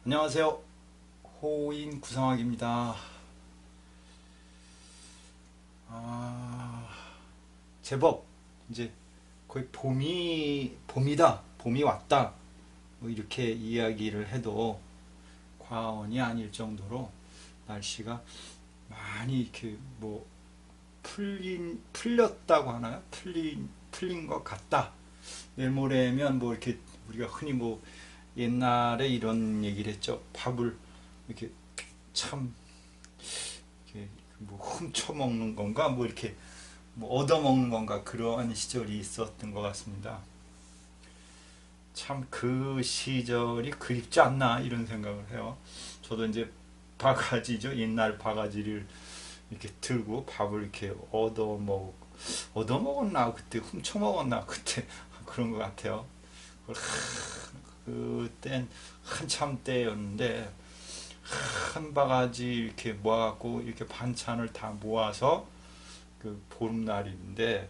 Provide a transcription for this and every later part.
안녕하세요. 호인 구성학입니다. 아, 제법 이제 거의 봄이다, 봄이 왔다. 뭐 이렇게 이야기를 해도 과언이 아닐 정도로 날씨가 많이 이렇게 뭐 풀렸다고 하나요? 풀린 것 같다. 내일 모레면 뭐 이렇게 우리가 흔히 뭐 옛날에 이런 얘기를 했죠. 밥을 이렇게 참 이렇게 뭐 훔쳐 먹는 건가 뭐 이렇게 뭐 얻어 먹는 건가 그런 시절이 있었던 것 같습니다. 참 그 시절이 그립지 않나 이런 생각을 해요. 저도 이제 바가지죠. 옛날 바가지를 이렇게 들고 밥을 이렇게 얻어 먹었나 그때 훔쳐 먹었나 그때 그런 것 같아요. 그땐 한참 때였는데 한 바가지 이렇게 모아갖고 이렇게 반찬을 다 모아서 그 보름날인데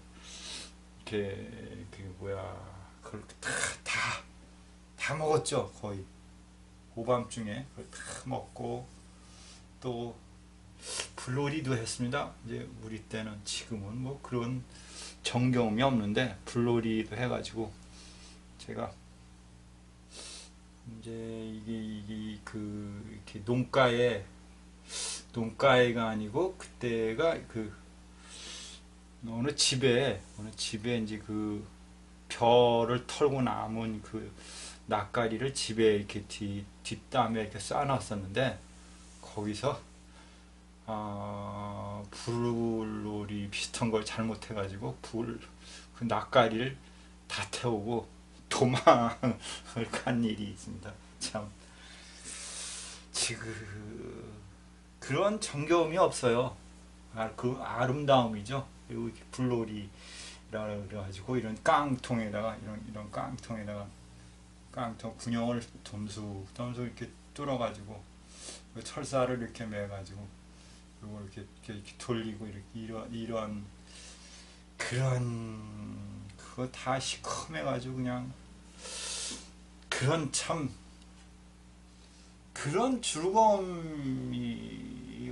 이렇게 그 뭐야 그걸 다 먹었죠. 거의 오밤중에 그걸 다 먹고 또 불놀이도 했습니다. 이제 우리 때는 지금은 뭐 그런 정겨움이 없는데 불놀이도 해가지고 제가 이제 이게 이렇게 농가에가 아니고 그때가 그 어느 집에 이제 그 벼를 털고 남은 그 낯가리를 집에 이렇게 뒷담에 이렇게 쌓아놨었는데 거기서 불놀이 비슷한 걸 잘못해가지고 그 낯가리를 다 태우고 도망을 간 일이 있습니다. 참 지금 그런 정겨움이 없어요. 그 아름다움이죠. 그리고 불놀이라 그래가지고 이런 깡통에다가 이런 깡통 군용을 덤수 이렇게 뚫어가지고 그 철사를 이렇게 매가지고 그리고 이렇게 돌리고 이런 그런 그거 다 시커매가지고 그냥 그런 참 그런 즐거움이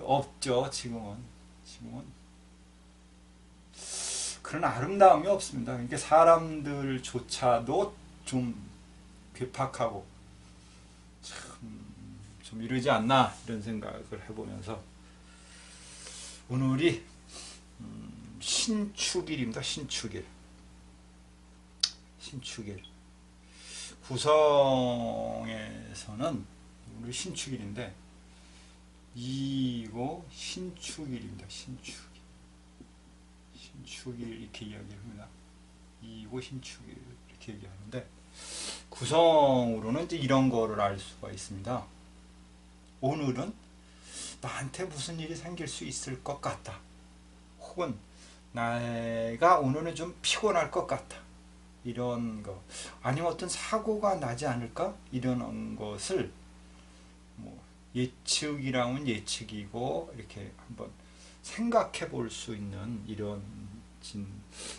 없죠. 지금은 그런 아름다움이 없습니다. 그러니까 사람들조차도 좀 괴팍하고 좀 이러지 않나 이런 생각을 해보면서 오늘이 신축일입니다. 신축일 구성에서는 오늘 신축일인데 이거 신축일입니다. 신축일 이렇게 이야기를 합니다. 이고 신축일 이렇게 얘기하는데 구성으로는 이제 이런 거를 알 수가 있습니다. 오늘은 나한테 무슨 일이 생길 수 있을 것 같다. 혹은 내가 오늘은 좀 피곤할 것 같다. 이런 거. 아니면 어떤 사고가 나지 않을까? 이런 것을 뭐 예측이라면 예측이고 이렇게 한번 생각해 볼 수 있는 이런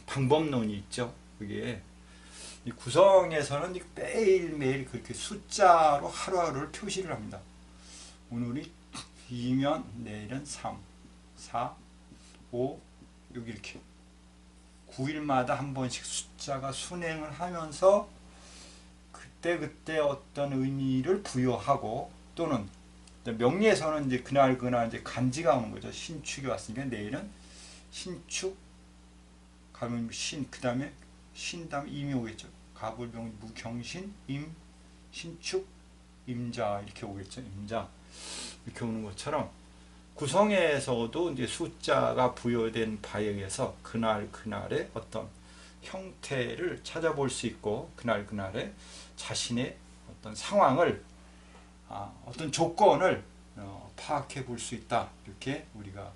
방법론이 있죠. 그게 이 구성에서는 매일매일 그렇게 숫자로 하루하루를 표시를 합니다. 오늘이 2면 내일은 3, 4, 5, 6 이렇게 9일마다 한 번씩 숫자가 순행을 하면서 그때 어떤 의미를 부여하고 또는 명리에서는 이제 그날 이제 간지가 오는 거죠. 신축이 왔으니까 내일은 신축 가면 그 다음에 다음에 임이 오겠죠. 가불병 무경신 임 신축 임자 이렇게 오겠죠. 임자 이렇게 오는 것처럼 구성에서도 이제 숫자가 부여된 바에 의해서 그날의 어떤 형태를 찾아볼 수 있고 그날의 자신의 어떤 상황을 어떤 조건을 파악해 볼 수 있다. 이렇게 우리가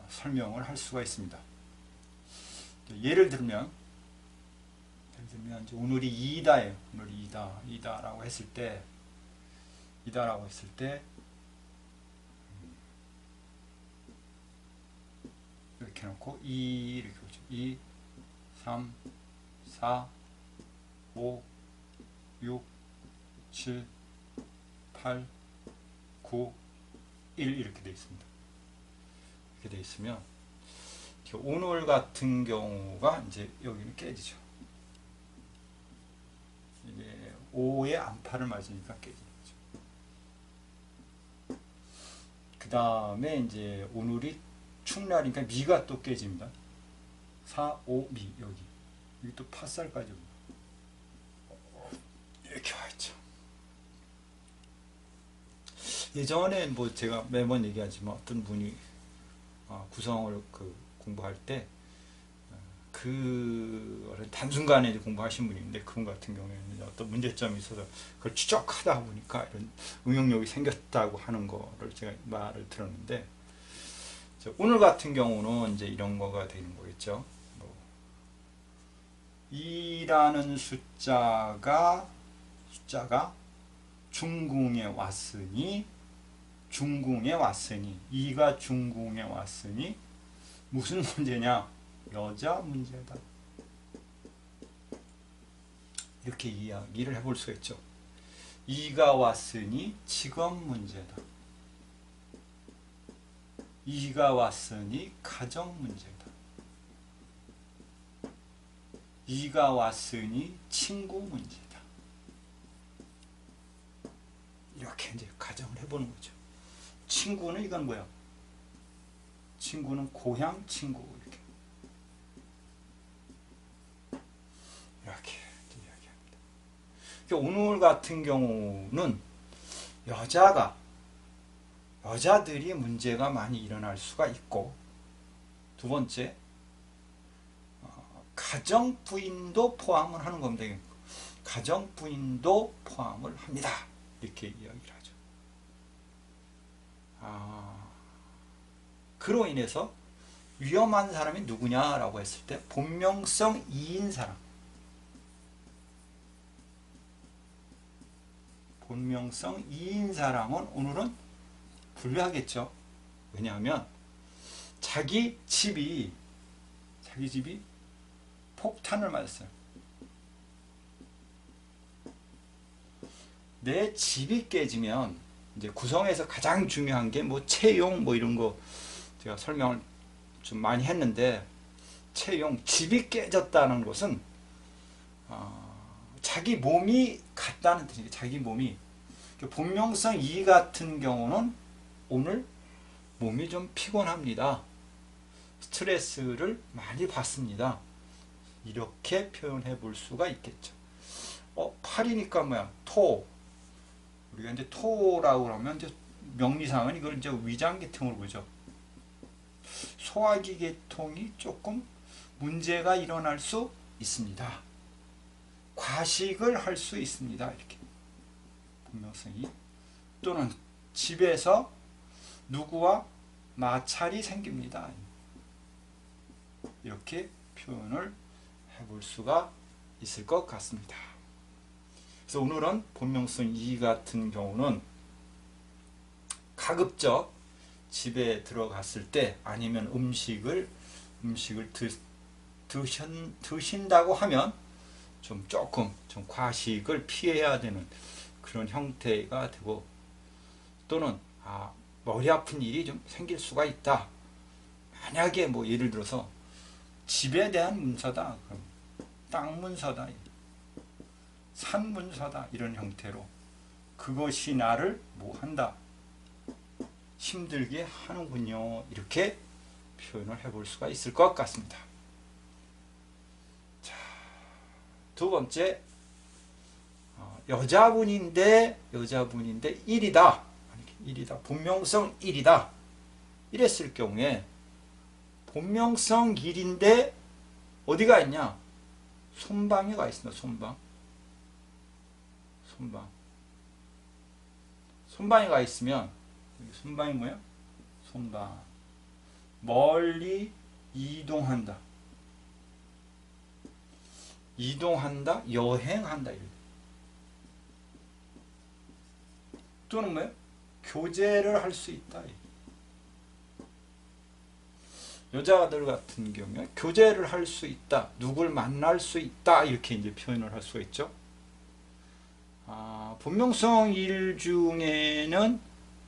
설명을 할 수가 있습니다. 예를 들면 이제 오늘이 이다예요. 오늘이 이다라고 했을 때 이렇게 놓고 이렇게 보죠. 2, 3, 4, 5, 6, 7, 8, 9, 1 이렇게 되어 있습니다. 이렇게 되어 있으면 오늘 같은 경우가 이제 여기는 깨지죠. 이게 5의 안파를 맞으니까 깨지는 거죠. 그 다음에 이제 오늘이 축날이니까 미가 또 깨집니다. 4, 5, 미 여기 또 팥살까지 이렇게 와 있죠. 예전에 뭐 제가 매번 얘기하지만 어떤 분이 구성을 공부할 때 단순간에 공부하신 분이 있는데 그분 같은 경우에는 어떤 문제점이 있어서 그걸 추적하다 보니까 이런 응용력이 생겼다고 하는 거를 제가 말을 들었는데 오늘 같은 경우는 이제 이런 거가 되는 거겠죠. 2라는 숫자가 중궁에 왔으니 2가 중궁에 왔으니 무슨 문제냐? 여자 문제다. 이렇게 이야기를 해볼 수 있죠. 2가 왔으니 직업 문제다. 2가 왔으니 가정 문제다. 2가 왔으니 친구 문제다. 이렇게 이제 가정을 해보는 거죠. 친구는 이건 뭐야? 친구는 고향 친구 이렇게 이야기합니다. 그러니까 오늘 같은 경우는 여자들이 문제가 많이 일어날 수가 있고, 두 번째 가정부인도 포함을 하는 겁니다. 가정부인도 포함을 합니다. 이렇게 이야기를 하죠. 그로 인해서 위험한 사람이 누구냐라고 했을 때 본명성 2인 사람, 본명성 2인 사람은 오늘은 불리하겠죠. 왜냐하면 자기 집이 폭탄을 맞았어요. 내 집이 깨지면 이제 구성에서 가장 중요한 게 뭐 채용 뭐 이런 거 제가 설명을 좀 많이 했는데, 채용 집이 깨졌다는 것은 자기 몸이 갔다는 뜻이에요. 자기 몸이. 본명성 2 같은 경우는 오늘 몸이 좀 피곤합니다. 스트레스를 많이 받습니다. 이렇게 표현해 볼 수가 있겠죠. 8이니까 뭐야? 토. 우리가 이제 토라고 하면 이제 명리상은 이걸 이제 위장계통으로 보죠. 소화기 계통이 조금 문제가 일어날 수 있습니다. 과식을 할 수 있습니다. 이렇게 본명성이. 또는 집에서 누구와 마찰이 생깁니다. 이렇게 표현을 해볼 수가 있을 것 같습니다. 그래서 오늘은 본명성 2 같은 경우는 가급적 집에 들어갔을 때 아니면 음식을 드신다고 하면 조금 과식을 피해야 되는 그런 형태가 되고, 또는 머리 아픈 일이 좀 생길 수가 있다. 만약에 뭐 예를 들어서 집에 대한 문서다, 그럼 땅 문서다, 산 문서다, 이런 형태로 그것이 나를 뭐 한다, 힘들게 하는군요. 이렇게 표현을 해볼 수가 있을 것 같습니다. 자, 두 번째, 여자분인데 1이다. 본명성 1이다. 이랬을 경우에 본명성 1인데 어디가 있냐? 손방에 가 있습니다. 손방에 가 있으면, 손방이 뭐야? 손방. 멀리 이동한다, 여행한다. 또는 뭐야? 교제를 할 수 있다. 여자들 같은 경우에 교제를 할 수 있다, 누굴 만날 수 있다, 이렇게 이제 표현을 할 수가 있죠. 본명성 일 중에는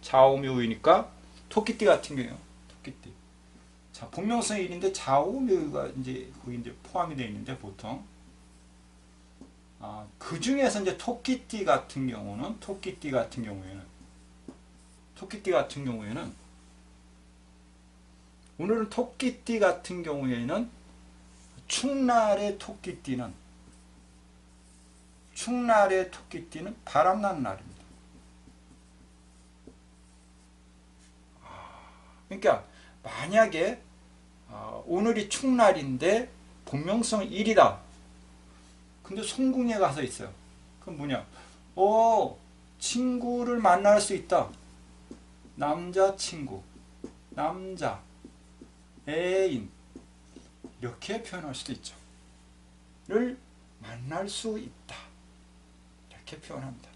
좌우묘유니까 토끼띠 같은 경우요. 토끼띠. 자, 본명성 일인데 좌우묘유가 이제 거기 이제 포함이 되어 있는데 보통 그 중에서 이제 토끼띠 같은 경우는 오늘은 토끼띠 같은 경우에는 충날의 토끼띠는 바람나는 날입니다. 그러니까 만약에 오늘이 충날인데 본명성 일이다. 근데 송궁에 가서 있어요. 그럼 뭐냐? 친구를 만날 수 있다. 남자친구, 남자, 애인 이렇게 표현할 수도 있죠. 를 만날 수 있다. 이렇게 표현합니다.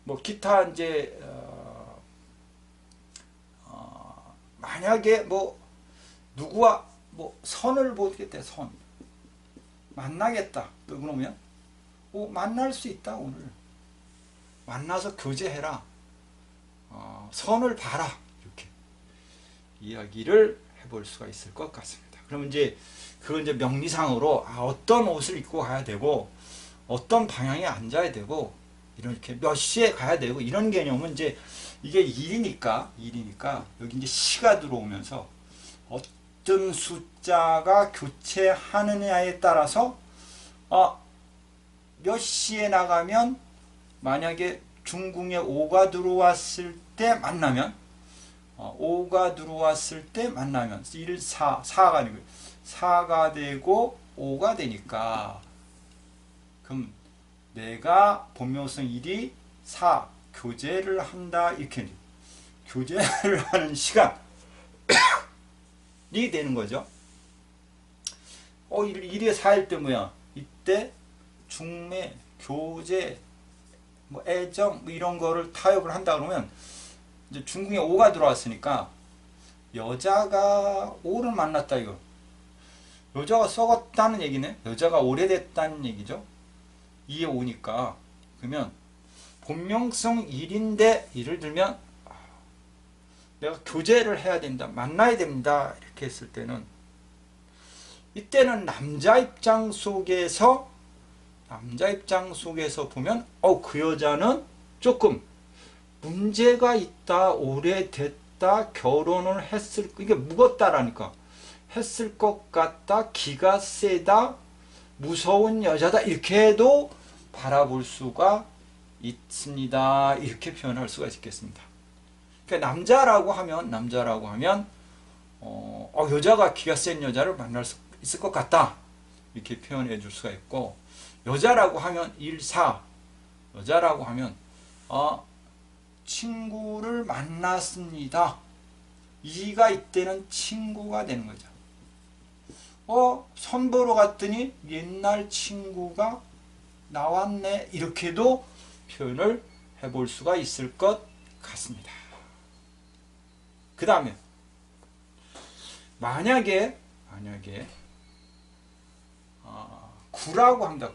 뭐 기타 이제 만약에 뭐 누구와 뭐 선을 보겠대. 선 만나겠다. 그러면 만날 수 있다. 오늘 만나서 교제해라. 선을 봐라. 이렇게 이야기를 해볼 수가 있을 것 같습니다. 그럼 이제 그건 이제 명리상으로 어떤 옷을 입고 가야 되고 어떤 방향에 앉아야 되고 이렇게 몇 시에 가야 되고 이런 개념은 이제 이게 일이니까 여기 이제 시가 들어오면서 어떤 숫자가 교체하느냐에 따라서 몇 시에 나가면 만약에 중궁에 5가 들어왔을 때 만나면 5가 들어왔을 때 만나면 1, 4가 아니고 4가 되고 5가 되니까 그럼 내가 본명성 1이 4 교제를 한다 이렇게 교제를 하는 시간이 되는 거죠. 1이 4일 때 뭐야? 이때 중매, 교제, 뭐 애정 뭐 이런 거를 타협을 한다 그러면 이제 중궁에 5가 들어왔으니까 여자가 5를 만났다 이거. 여자가 썩었다는 얘기네. 여자가 오래됐다는 얘기죠. 이에 오니까 그러면 본명성 1인데 예를 들면 내가 교제를 해야 된다. 만나야 됩니다. 이렇게 했을 때는 이때는 남자 입장 속에서 보면 그 여자는 조금 문제가 있다. 오래됐다. 결혼을 했을 이게 묵었다라니까 했을 것 같다. 기가 세다. 무서운 여자다. 이렇게 해도 바라볼 수가 있습니다. 이렇게 표현할 수가 있겠습니다. 그러니까 남자라고 하면 여자가 기가 센 여자를 만날 수 있을 것 같다. 이렇게 표현해 줄 수가 있고 여자라고 하면 1, 4 여자라고 하면 친구를 만났습니다. 2가 이때는 친구가 되는 거죠. 선보러 갔더니 옛날 친구가 나왔네. 이렇게도 표현을 해볼 수가 있을 것 같습니다. 그 다음에 만약에 구라고 합니다.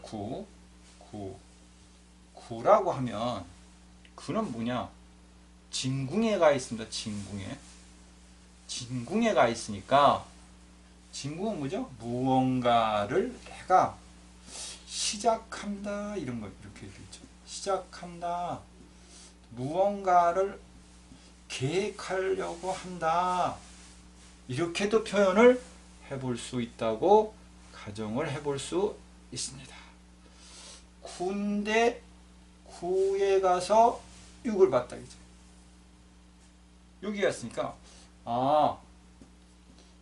구라고 하면 구는 뭐냐? 진궁에 가 있습니다. 진궁에 가 있으니까 진궁은 뭐죠? 무언가를 내가 시작한다 이런 거 이렇게 되죠. 시작한다. 무언가를 계획하려고 한다. 이렇게도 표현을 해볼 수 있다고 가정을 해볼 수 있습니다. 군대 구에 가서 6을 봤다 이제. 6이 갔으니까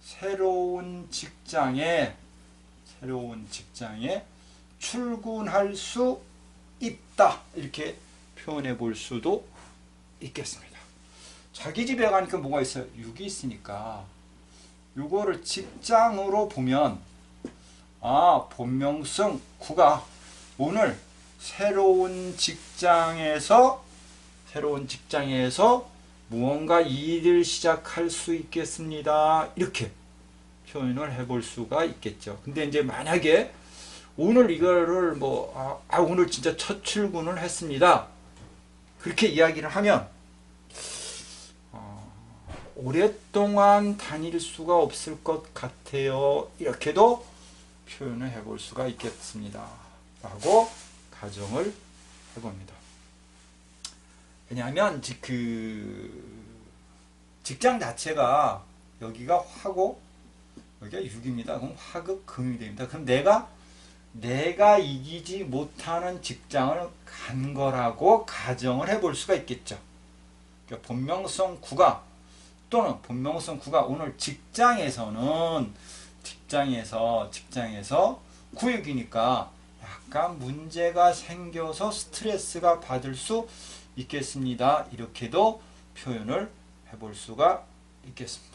새로운 직장에 출근할 수 있다. 이렇게 표현해 볼 수도 있겠습니다. 자기 집에 가니까 뭐가 있어요? 6이 있으니까 이거를 직장으로 보면 본명성 9가 오늘 새로운 직장에서 무언가 일을 시작할 수 있겠습니다. 이렇게 표현을 해볼 수가 있겠죠. 근데 이제 만약에 오늘 이거를 오늘 진짜 첫 출근을 했습니다. 그렇게 이야기를 하면 오랫동안 다닐 수가 없을 것 같아요. 이렇게도 표현을 해볼 수가 있겠습니다. 라고 가정을 해봅니다. 왜냐하면 직장 자체가 여기가 화고 여기가 6입니다. 그럼 화급 금이 됩니다. 그럼 내가 이기지 못하는 직장을 간 거라고 가정을 해볼 수가 있겠죠. 그러니까 본명성 구가 또는 본명성 구가 오늘 직장에서 9육이니까 약간 문제가 생겨서 스트레스가 받을 수 있겠습니다. 이렇게도 표현을 해볼 수가 있겠습니다.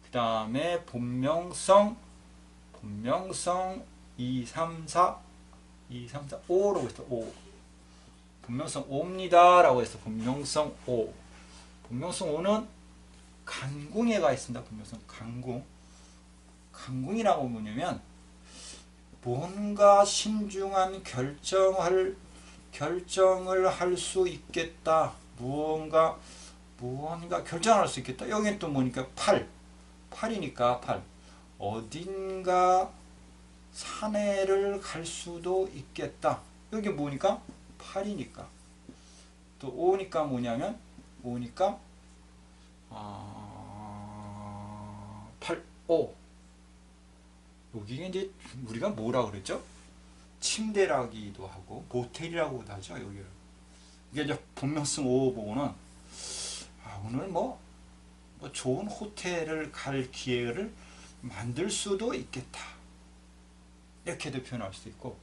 그 다음에 본명성 2, 3, 4, 5라고 했어. 5. 본명성 5입니다. 라고 했어. 본명성 5. 본명성 5는 간궁에가 있습니다. 본명성 간궁. 간궁이라고 뭐냐면 뭔가 신중한 결정을 할 수 있겠다. 무언가 결정할 수 있겠다. 여기는 또 뭐니까 8이니까 8. 어딘가 산에를 갈 수도 있겠다. 여기 뭐니까 8이니까. 또 5니까 뭐냐면 8, 5. 여기가 이제 우리가 뭐라 그랬죠? 침대라기도 하고 모텔이라고도 하죠. 여기를. 이게 이제 본명성 5 보고는 오늘 좋은 호텔을 갈 기회를 만들 수도 있겠다. 이렇게도 표현할 수도 있고